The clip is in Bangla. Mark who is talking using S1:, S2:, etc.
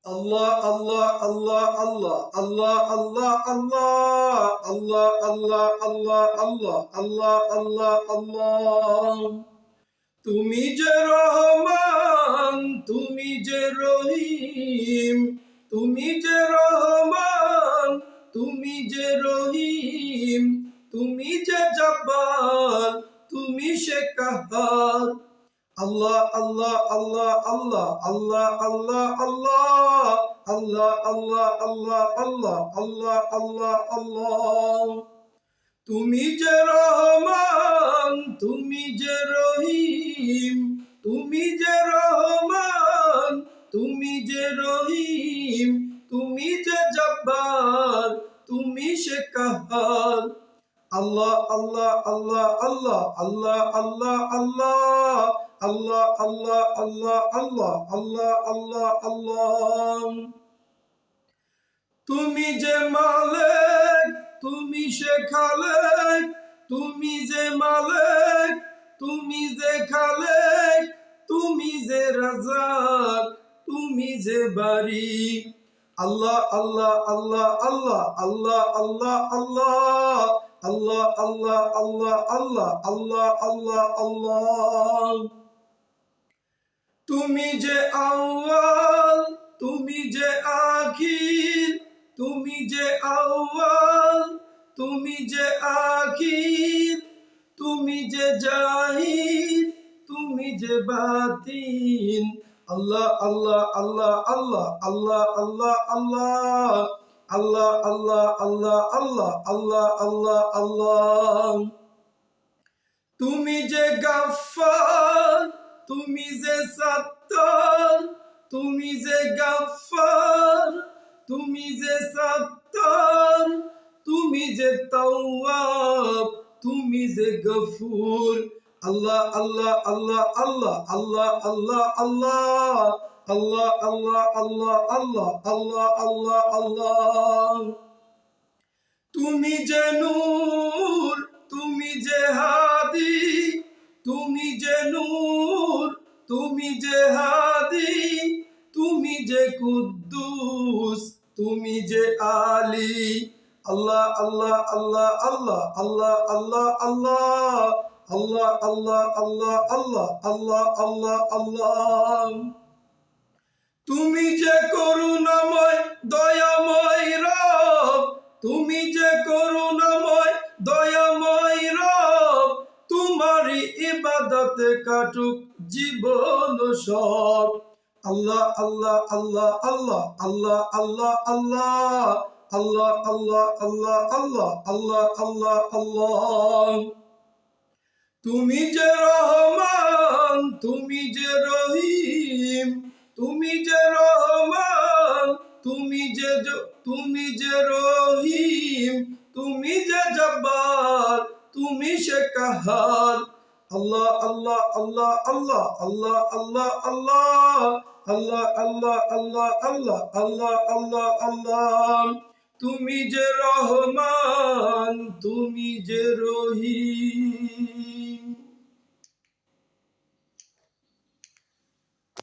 S1: আল্লাহ আল্লাহ আল্লাহ আল্লাহ আল্লাহ আল্লাহ আল্লাহ আল্লাহ আল্লাহ আল্লাহ আল্লাহ আল্লাহ আল্লাহ আল্লাহ। তুমি যে রহমান, তুমি যে রহিম, তুমি যে রহমান, তুমি যে রহিম, তুমি যে জব্বার, তুমি সে কাহার। আল্লাহ আল্লাহ আল্লাহ আল্লাহ আল্লাহ আল্লাহ আল্লাহ আল্লাহ আল্লাহ আল্লাহ আল্লাহ আল্লাহ আল্লাহ আল্লাহ। তুমি যে রহমান, তুমি যে রহিম, তুমি যে রহমান, তুমি যে রহিম, তুমি যে জব্বার, তুমি সে কাহার। আল্লাহ আল্লাহ আল্লাহ আল্লাহ আল্লাহ আল্লাহ আল্লাহ আল্লাহ আল্লাহ আল্লাহ আল্লাহ আল্লাহ আল্লাহ আল্লাহ। তুমি যে মালিক, তুমি সে খালেক, তুমি যে মালিক, তুমি যে খালেক, তুমি যে রাজাক, তুমি যে বারি। আল্লাহ আল্লাহ আল্লাহ আল্লাহ আল্লাহ আল্লাহ আল্লাহ আল্লাহ আল্লাহ আল্লাহ আল্লাহ আল্লাহ আল্লাহ আল্লাহ। তুমি যে আউয়াল, তুমি যে আখির, তুমি যে আউয়াল, তুমি যে আখির, তুমি যে জাহির, তুমি যে বাতিন। আল্লাহ আল্লাহ আল্লাহ আল্লাহ আল্লাহ আল্লাহ আল্লাহ আল্লাহ আল্লাহ আল্লাহ আল্লাহ আল্লাহ আল্লাহ আল্লাহ। তুমি যে গাফফার, তুমি যে সাত্তার, তুমি যে গাফফার, তুমি যে সাত্তার, তুমি যে তাওয়াব, তুমি যে গফুর। আল্লাহ আল্লাহ আল্লাহ আল্লাহ আল্লাহ আল্লাহ আল্লাহ আল্লাহ আল্লাহ আল্লাহ আল্লাহ আল্লাহ আল্লাহ আল্লাহ। তুমি যে নূর, তুমি যে হাদি, তুমি যে নূর, তুমি যে হাদি, তুমি যে কুদ্দুস, তুমি যে আলী। আল্লাহ আল্লাহ আল্লাহ আল্লাহ আল্লাহ আল্লাহ আল্লাহ আল্লাহ আল্লাহ আল্লাহ আল্লাহ আল্লাহ আল্লাহ আল্লাহ। তুমি যে করুণাময় দয়াময় রব, তুমি যে করুণাময় দয়াময় রব, তোমারই ইবাদতে কাটুক জীবন সব। আল্লাহ আল্লাহ আল্লাহ আল্লাহ আল্লাহ আল্লাহ আল্লাহ আল্লাহ আল্লাহ আল্লাহ আল্লাহ আল্লাহ আল্লাহ আল্লাহ। তুমি যে রহমান, তুমি যে রহিম, তুমি যে রহমান, তুমি যে রহিম, তুমি যে জব্বার, তুমি সে কাহার। আল্লাহ আল্লাহ আল্লাহ আল্লাহ আল্লাহ আল্লাহ আল্লাহ আল্লাহ আল্লাহ আল্লাহ আল্লাহ আল্লাহ আল্লাহ। তুমি যে রহমান, তুমি যে রহিম।